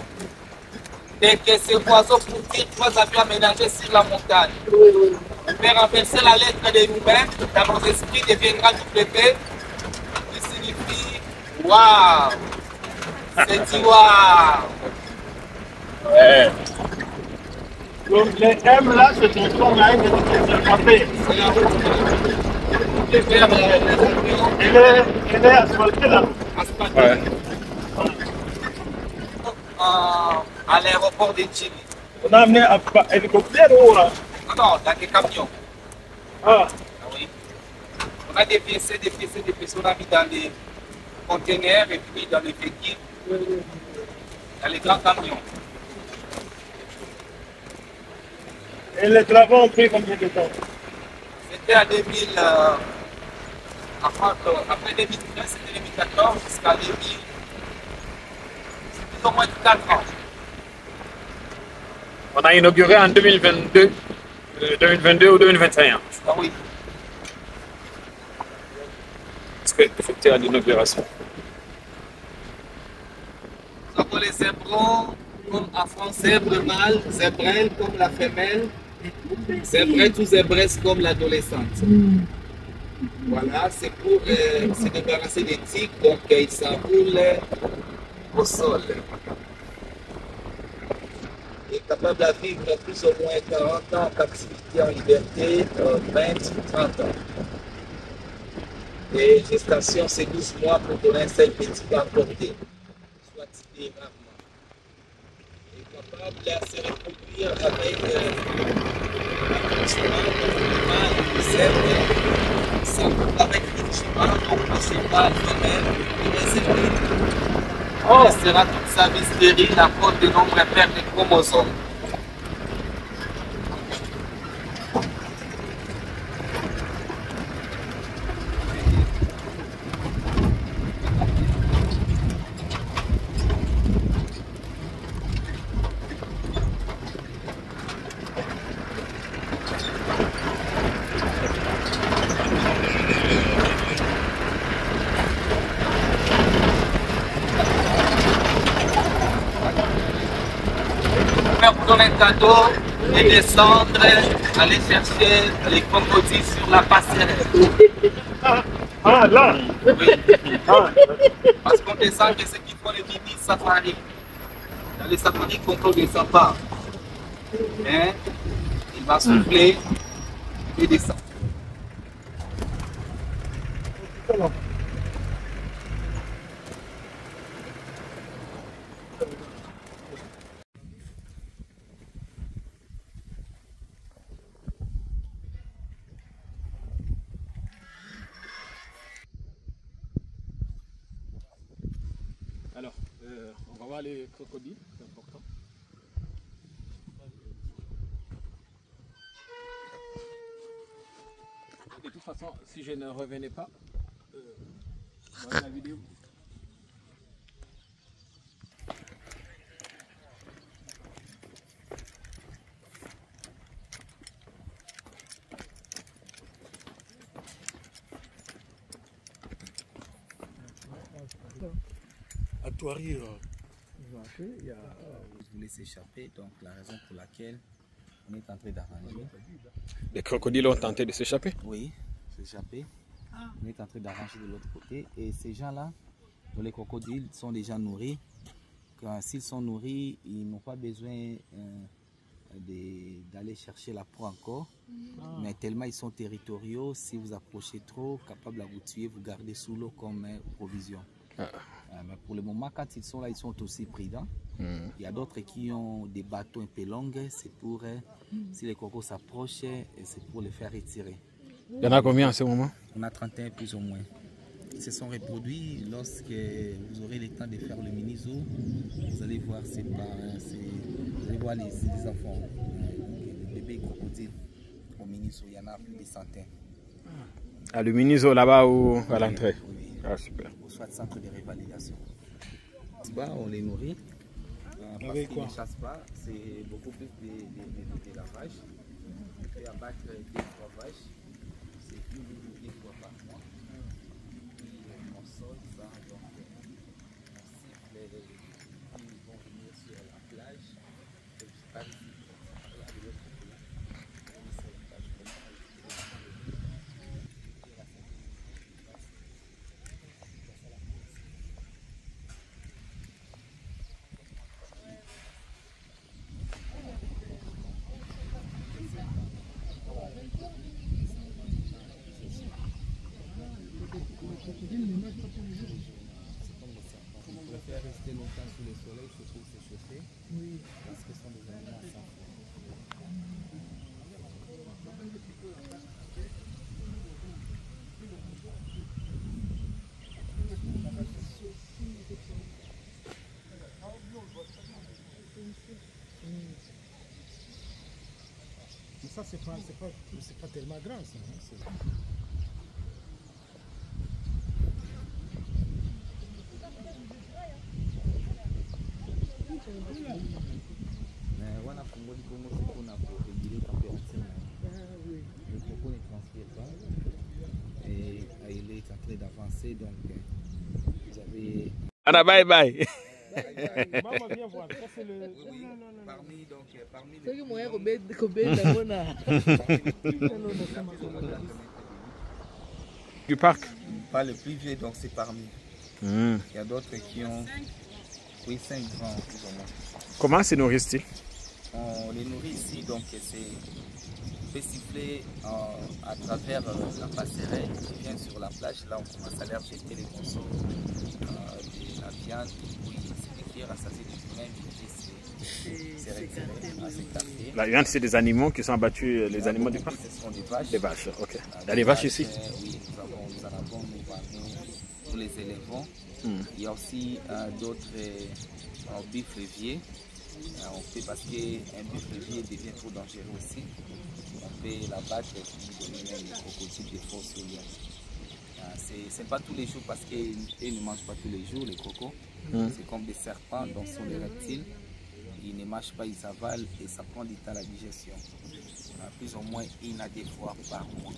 Et que ces oiseaux pour dire 3 avions aménagés sur la montagne. On peut renverser la lettre de nous-mêmes, dans nos esprits deviendra WP, qui signifie waouh. C'est dit waouh. Ouais. Donc les M là se transforment en une alphabet. C'est la route. Les vers les avions Elle est asphaltée là. asphaltés. Ouais. À l'aéroport de Chili. On a amené un hélicoptère ou là? Non, non, dans des camions. Ah, Ah oui. On a dépiécé, on a mis dans des conteneurs et puis dans les véhicules, dans les grands camions. et les travaux ont pris combien de temps? C'était à 2000, après 2013, c'était 2014 jusqu'à 2000, c'est plus ou moins 4 ans. On a inauguré en 2022, 2022 ou 2021. Ah oui. Parce que c'était à l'inauguration. Nous avons les zébrons comme affront zèbre mâle, zébrelle comme la femelle, zébrette ou zébresse comme l'adolescente. Voilà, c'est pour se débarrasser des tiques, donc ils s'enroulent au sol. Il est capable de vivre plus ou moins 40 ans en captivité en liberté, 20 ou 30 ans. Et gestation, c'est 12 mois pour donner un seul petit pas porté, soit tiré rarement. Il est capable de se reproduire avec avec une cheval, donc le cheval femelle, réservé. Il restera toute sa vie stérile à cause du nombre impair de chromosomes. comme un cadeau et descendre, aller chercher les crocodiles sur la passerelle. Ah, là. Oui. Ah, Parce qu'on descend que ceux qui font les mini safari. Dans les safaris qu'on ne descend pas. Mais il va souffler et descendre. Alors, on va voir les crocodiles, c'est important. De toute façon, si je ne revenais pas, voilà la vidéo. À Touari, Vous voulez s'échapper, donc la raison pour laquelle on est en train d'arranger. Les crocodiles ont tenté de s'échapper. Oui, s'échapper. On est en train d'arranger de l'autre côté. Et ces gens-là, les crocodiles, sont déjà nourris. S'ils sont nourris, ils n'ont pas besoin d'aller chercher la proie encore. Mais tellement ils sont territoriaux, si vous approchez trop, capables à vous tuer, vous gardez sous l'eau comme provision. Mais pour le moment, quand ils sont là, ils sont aussi prudents. Il y a d'autres qui ont des bateaux un peu longs, c'est pour, si les crocos s'approchent, c'est pour les faire retirer. Il y en a combien en ce moment? On a 31 plus ou moins. Ils se sont reproduits. Lorsque vous aurez le temps de faire le mini-zoo, vous allez voir, vous allez voir les enfants, les bébés crocodiles au mini-zoo. Il y en a plus de centaines. Ah, le mini-zoo là-bas ou à l'entrée? Oui. Ah, super. Au soit centre de révalidation. Là-bas, on les nourrit. Parce Avec qu'ils quoi? ne chassent pas, c'est beaucoup plus de lavage. On peut abattre 2-3 vaches. C'est une fois par mois. Puis on sort ça, donc on siffle les ils vont venir sur la plage. Et je parle ici, là, de l'autre côté. On est sur la plage. On préfère rester longtemps sous le soleil, c'est pour s'échauffer. Oui. Parce que ce sont des animaux sans fond. Mais ça, c'est pas tellement grand, ça. Hein, Mais voilà, pour moi, c'est qu'on a pour réguler la température. Le coco ne transpire pas. Et il est en train d'avancer, donc vous avez. Anna, bye bye. Maman, viens voir. Ça, c'est le. Parmi C'est les. que moi, Du parc. Pas le plus vieux, donc c'est parmi. Mm. Il y a d'autres qui ont. Oui, 5 ans plus ou moins. Comment se nourrissent-ils? On les nourrit ici, donc c'est. On peut siffler à travers la passerelle qui vient sur la plage. Là, on commence à leur jeter les morceaux de la viande, puis c'est des cuillères assasiées du même, c'est retiré à s'écarter. La viande, c'est des animaux qui sont abattus, les animaux du parc? Ce sont des vaches. Des vaches, ok. Il y a des vaches ici? Oui, nous en avons, nous les élevons. Il y a aussi d'autres bifs leviers. On peut, parce qu'un bif levier devient trop dangereux aussi. On peut l'abattre et puis donner même les crocodiles des forces au lion. C'est pas tous les jours parce qu'ils ne mangent pas tous les jours les crocos. C'est comme des serpents, donc ce sont des reptiles. Ils ne mangent pas, ils avalent et ça prend du temps à la digestion. Plus ou moins une à 2 fois par mois.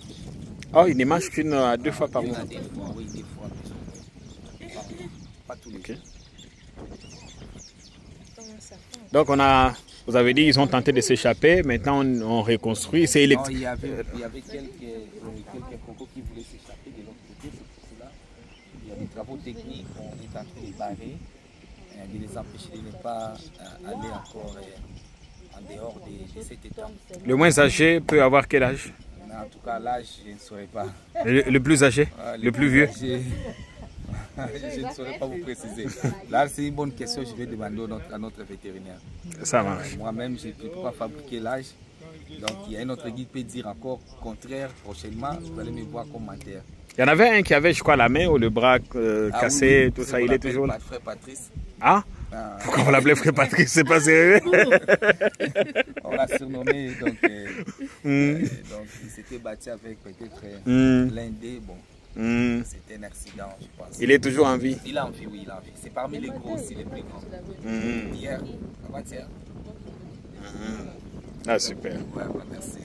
Oh, ils ne mangent qu'une à 2 fois par Une mois? à 2 fois, oui, 2 fois plus ou moins. Pas tous les jours. Donc vous avez dit ils ont tenté de s'échapper, maintenant on reconstruit, c'est Non, électrique. il y avait quelques cocos qui voulaient s'échapper de l'autre côté, c'est pour cela il y a des travaux techniques, on est en train de les barrer, de les empêcher de ne pas aller encore en dehors de cet état. Le moins âgé peut avoir quel âge? Mais en tout cas, l'âge, je ne saurais pas. Le plus âgé? Le plus vieux? Je ne saurais pas vous préciser. Là, c'est une bonne question, je vais demander à notre vétérinaire. Ça marche. Moi-même, je ne peux pas fabriquer l'âge. Donc, il y a un autre guide qui peut dire encore contraire prochainement. Vous allez me voir commentaire. Il y en avait un qui avait, je crois, la main ou le bras cassé, oui, tout ça, il est toujours là. Frère Patrice. Ah? Pourquoi on l'appelait frère Patrice? C'est pas sérieux? On l'a surnommé, donc il s'était battu avec peut-être l'un des, bon, c'était un accident, je pense. Il est toujours en vie? Il est en vie, oui, il est en vie. C'est parmi les gros aussi, les plus grands. Hier, avant-hier. Ah, super. Ouais, merci.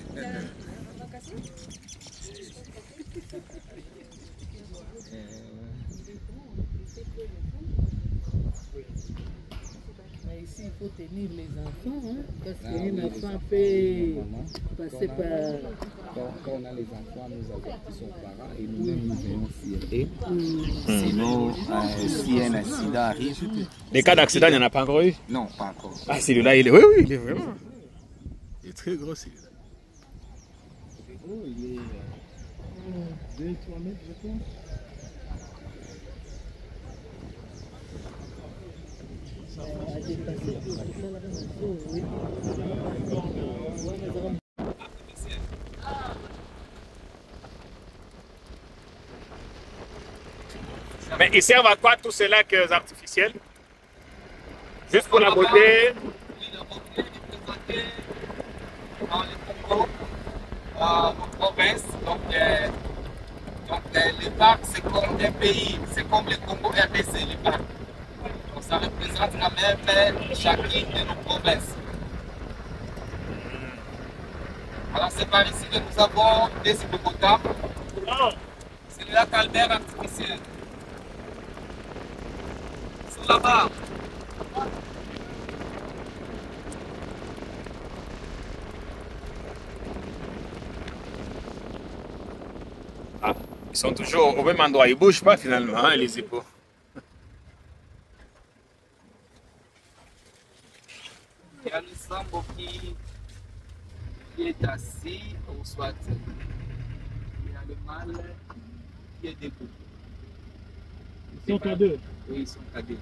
Ici, il faut tenir les enfants, hein, parce qu'un enfant peut passer par... Quand on a les enfants, nous avertissons nos parents et nous-mêmes nous venons s'y aider. Sinon, si un accident arrive... Les cas d'accident, il n'y en a pas encore eu? Non, pas encore. Ah, celui-là, il est... Oui, oui, il est vraiment... Il est très gros, celui-là. C'est gros, il est 2-3 mètres, je pense. Mais ils servent à quoi tous ces lacs artificiels? Juste pour la beauté? Dans les Congo, aux provinces. Donc les parcs, c'est comme un pays, c'est comme le Congo RDC, les parcs. Donc ça représente quand même chacune de nos provinces. Alors c'est par ici que nous avons des hippopotames. C'est le lac Albert artificiel. Ils sont là-bas. Ah, ils sont toujours au même endroit, ils ne bougent pas finalement, hein, les hippos. Il y a le sambo qui est assis ou soit il y a le mâle qui est debout. Ils sont à deux. Oui, ils sont à deux.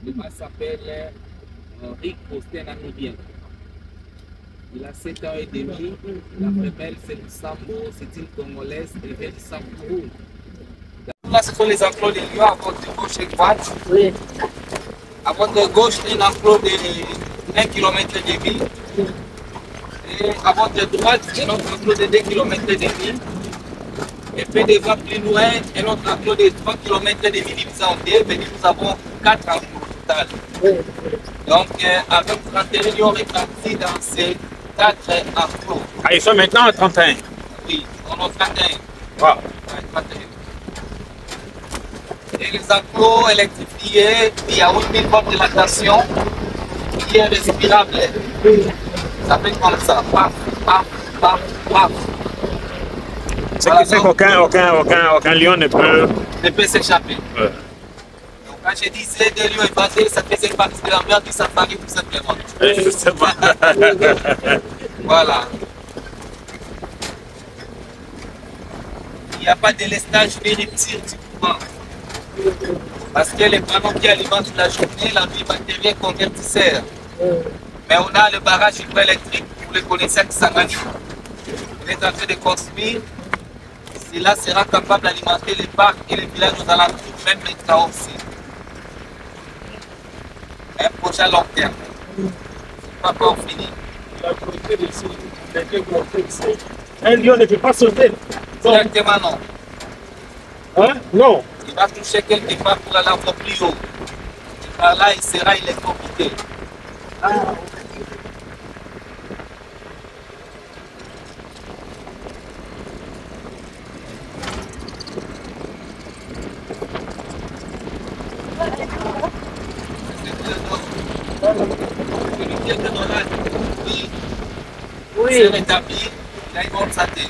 Le mâle s'appelle Rick Austin Namibien. Il a 7 ans et demi. La femelle, c'est le sambo, c'est une congolaise, elle vient du Sambourou. Là, ce sont les enclos des lions à votre gauche et droite. Oui. À votre gauche, un enclos de 1 km et demi. Et à votre droite, un autre enclos de 2 km et demi. Et puis devant plus loin, un autre enclos de 3 km et demi divisé en deux. Et nous avons 4 enclos au total. Donc, avec 31 lions répartis dans ces 4 enclos. Ah, ils sont maintenant à 31. Oui, on a 31. Wow. Ouais, 31. Et les enclos électrifiés, il y a 8000 volts de lactation qui est respirable. Ça fait comme ça, paf, paf, paf, paf. Ce qui fait qu'aucun lion ne peut s'échapper. Ouais. Donc quand je dis c'est des lions évadés, ça faisait partie de l'ambiance du safari tout simplement. Justement. Voilà. Il n'y a pas de lestage ni rupture du courant. Parce que les panneaux qui alimentent la journée, la vie matérielle convertisseur. Mais on a le barrage hydroélectrique pour le connaisseur qui s'engage. Il est en train de construire. Cela sera capable d'alimenter les parcs et les villages aux alentours, même maintenant aussi. Un projet à long terme. Pas encore fini. La beauté de ici, les deux complexes. Un lion ne peut pas sauter. Directement non. Hein? Non. Il va toucher quelque part pour aller encore plus haut. Et par là, il sera électrocuté. s'est rétabli, là il monte sa tête.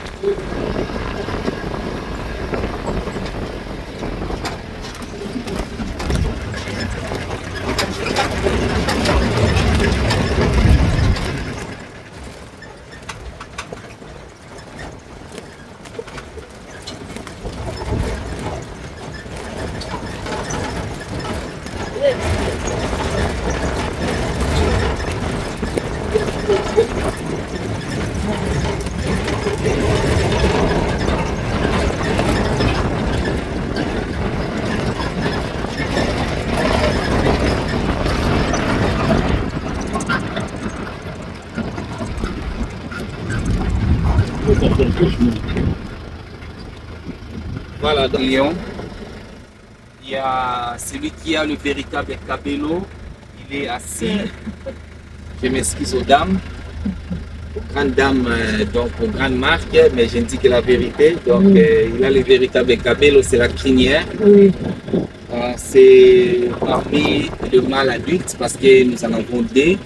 Voilà, dans Lyon, il y a celui qui a le véritable cabello, il est assis. Je m'excuse aux dames, aux grandes dames, donc aux grandes marques, mais je dis que la vérité. Donc il a le véritable cabello, c'est la crinière. Oui. C'est parmi le mâle adulte parce que nous en avons deux.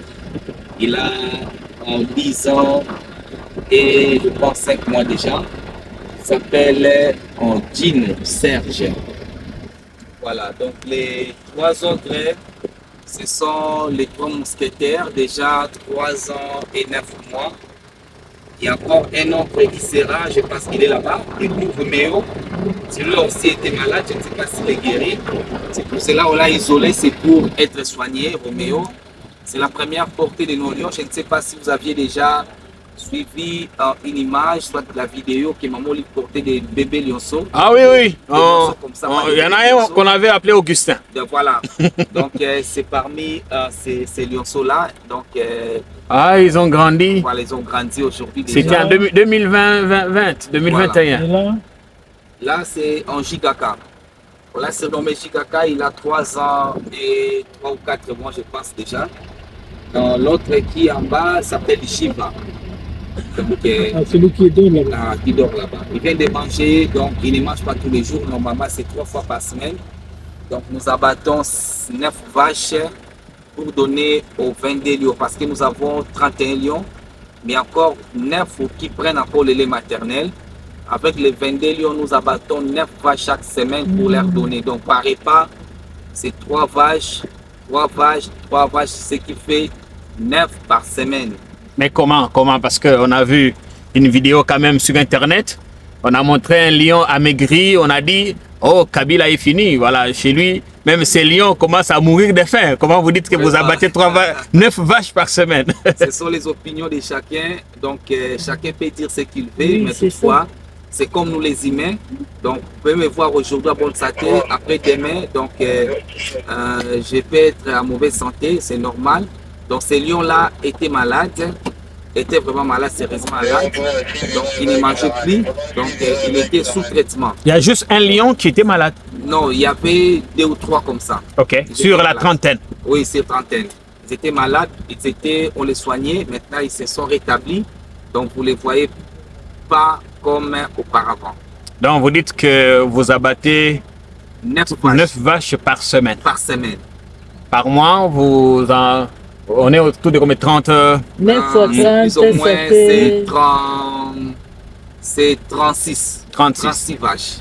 Il a 10 ans et je pense 5 mois déjà. Il s'appelle Gino Serge. Voilà, donc les 3 autres, ce sont les 3 mousquetaires, déjà 3 ans et 9 mois. Il y a encore un autre qui sera, je pense qu'il est là-bas, et puis Roméo. Celui-là aussi était malade, je ne sais pas s'il est guéri. C'est pour cela qu'on l'a isolé, c'est pour être soigné, Roméo. C'est la première portée de nos lions. Je ne sais pas si vous aviez déjà suivi une image, soit la vidéo que maman lui portait des bébés lionceaux. Ah oui, oui. Il y en a un qu'on avait appelé Augustin. Donc, voilà. Donc c'est parmi ces lionceaux-là. Donc ils ont grandi. voilà, ils ont grandi aujourd'hui. C'était en 2021. Voilà. Là, c'est en Jigaka. Là, c'est nommé Jigaka. Il a 3 ans et 3 ou 4 mois, je pense déjà. L'autre qui est en bas s'appelle Shiva. Donc, celui qui dort là-bas. Qui dort là-bas. Il vient de manger, donc il ne mange pas tous les jours. Normalement, c'est 3 fois par semaine. Donc, nous abattons 9 vaches pour donner aux 22 lions. Parce que nous avons 31 lions, mais encore 9 qui prennent encore le lait maternel. Avec les 22 lions, nous abattons 9 vaches chaque semaine pour leur donner. Donc, par repas, c'est 3 vaches, ce qui fait 9 par semaine. Mais comment? Parce qu'on a vu une vidéo quand même sur Internet. On a montré un lion amaigri. On a dit, oh, Kabila est fini. Voilà, chez lui, même ces lions commencent à mourir de faim. Comment vous dites que vous abattez 9 vaches par semaine? Ce sont les opinions de chacun. Donc, chacun peut dire ce qu'il veut. Mais toutefois, c'est comme nous les humains. Donc, vous pouvez me voir aujourd'hui à bonne santé. Après demain, donc, je peux être en mauvaise santé. C'est normal. Donc, ces lions-là étaient malades. Était vraiment malade, sérieusement malade. Donc, il ne mangeait plus. Donc, il était sous traitement. Il y a juste un lion qui était malade? Non, il y avait 2 ou 3 comme ça. Ok, sur la trentaine? Oui, sur trentaine. Ils étaient malades, on les soignait. Maintenant, ils se sont rétablis. Donc, vous ne les voyez pas comme auparavant. Donc, vous dites que vous abattez 9 vaches par semaine? Par semaine. Par mois, on est autour de combien? 30? 9 fois 30, plus ou moins, c'est 36 vaches.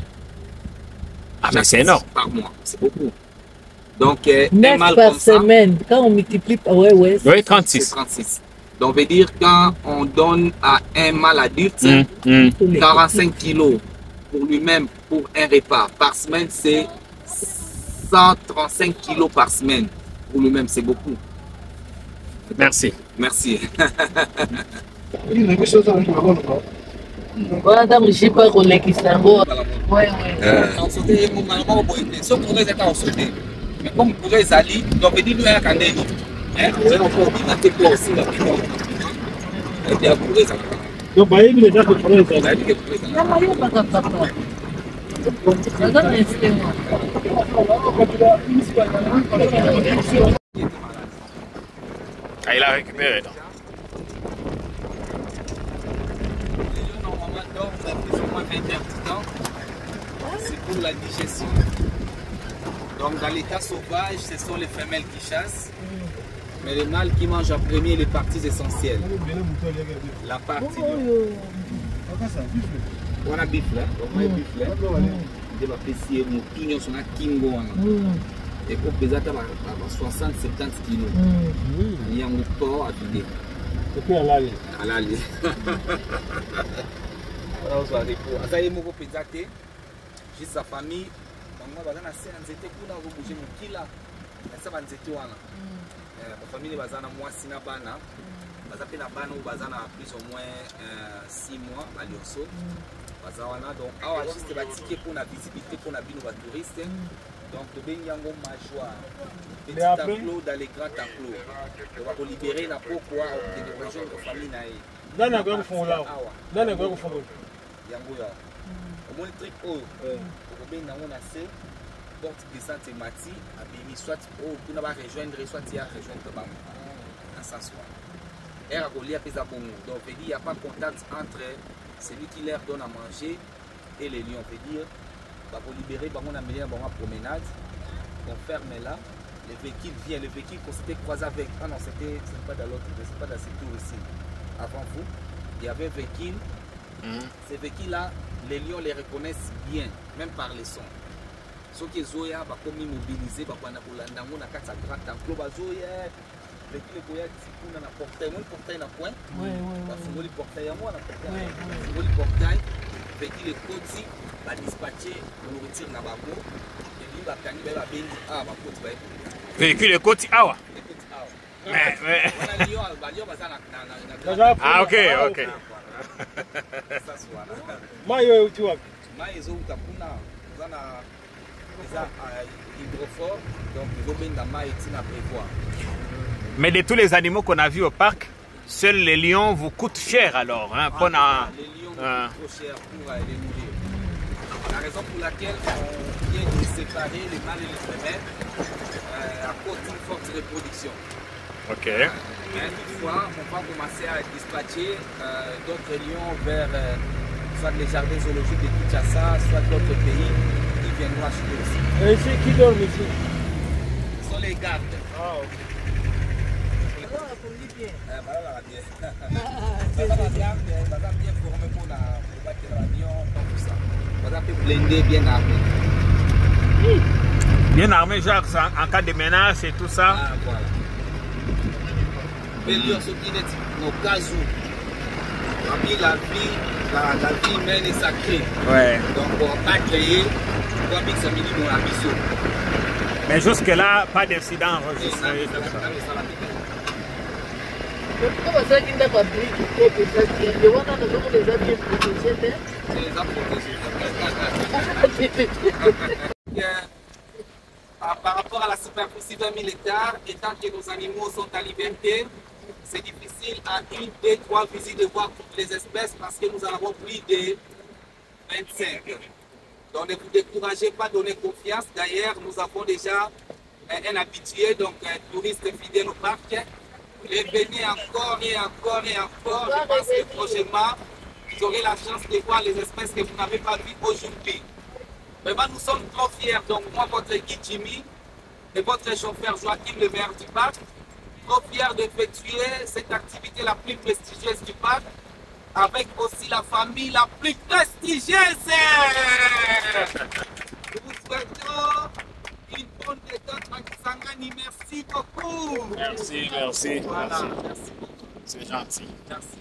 Ah, mais c'est énorme. Par mois, c'est beaucoup. Donc, 9 par semaine, quand on multiplie par... Oui, 36. 36. Donc, on veut dire quand on donne à un mâle adulte 45 kilos pour lui-même, pour un repas. Par semaine, c'est 135 kilos par semaine. Pour lui-même, c'est beaucoup. Merci. Merci. Voilà, je sais pas qu'on est qui s'en va. Ouais. On sautait, normalement, sauf pour les états, on sautait. Mais comme pour les alliés, donc on dit nous à Kandé. On peut dire que aussi la vie. Et bien pour les alliés. Donc, bah, il est déjà pour les alliés. Ah, il a récupéré. Donc. Les lions normalement dorment plus ou moins 20 heures du temps. C'est pour la digestion. Donc dans l'état sauvage, ce sont les femelles qui chassent. Mais le mâle qui mange en premier les parties essentielles. La partie on a bif là, on a bif là. De va pesier mutu nyonso na kingo wana. Et pour peser ta 60-70 kilos. Il y a un corps à vider. Et puis à l'aller. À l'aller. Alors ça dépend. Ça y est mon pesate. Juste sa famille. Moi bazana se nzete kuna ko bouger mukila. Ça va nzete wana. Ma famille bazana mwasi na bana. Bazape na bana bazana plus ou moins 6 mois balioso. Bazana donc awa juste ba ticket pour la visibilité pour la bino ba touriste. Donc le benyango majwa. Petit tableau dans les grands tableaux. On va libérer la pourquoi de région de famille nae. Dans la grande fond là. Dans la grande fond. Yango ya. Au moins truc oh. Au benyango na se porte de santé mati abimi soit oh pour na rejoindre soit ya rejoindre ba. Dans ça soit. Elle a collé à pesa bongo. Donc il n'y a pas de contact entre celui qui leur donne à manger et les lions. On peut dire, pour libérer, on a mené une promenade, on ferme là, le véhicule vient, le véhicule qu'on s'était croisé avec. Ah non, c'était pas dans l'autre, c'est pas dans ce tour ici. Avant vous, il y avait un véhicule. Ces véhicules-là, les lions les reconnaissent bien, même par les sons. Ceux qui sont là, comme immobilisés, ils sont là, on a 4 grands temples, le portail, le portail n'a point. Le portail à moi, le portail, le côté va dispatcher pour retirer la babo. Et lui va gagner la benne à ma côte. Véhicule le côté awa. Ah ok, ok. Mayo tu vois. Mayo kapuna, zana hydrophore, donc ils ont bien dans maïs à prévoir. Mais de tous les animaux qu'on a vus au parc, seuls les lions vous coûtent cher alors. Hein, les lions coûtent trop cher pour les nourrir. La raison pour laquelle on vient de séparer les mâles et les femelles à cause d'une forte reproduction. Ok. Mais toutefois, on va commencer à dispatcher d'autres lions vers soit les jardins zoologiques de Kinshasa, soit d'autres pays qui viennent acheter aussi. Et ici, qui dort ici? Ce sont les gardes. Ah, ok. Bien armé. Bien armé, genre en cas de menace et tout ça. Ah, voilà. Mais lui, on se dit au cas où la vie humaine est sacrée. Ouais. Donc, on va pas créer comme ça minimum à mission. Mais jusque-là, pas d'incident enregistré. Pourquoi ça qui n'a pas pris les on a toujours les avions protégés. C'est les protégés. Par rapport à la superficie 20 000 hectares, étant que nos animaux sont à liberté, c'est difficile à 1, 2, 3 visites de voir toutes les espèces parce que nous en avons plus de 25. Donc ne vous découragez pas, donnez confiance. D'ailleurs, nous avons déjà un habitué, donc un touriste fidèle au parc. Revenez encore et encore et encore. Je pense que prochainement, vous aurez la chance de voir les espèces que vous n'avez pas vues aujourd'hui. Vraiment, nous sommes trop fiers. Donc, moi, votre guide Jimmy et votre chauffeur Joachim, le maire du parc, trop fiers d'effectuer cette activité la plus prestigieuse du parc, avec aussi la famille la plus prestigieuse. Nous vous souhaitons une bonne détente à Kisangani. Merci beaucoup. Merci, merci. Voilà, merci beaucoup. C'est gentil. Merci.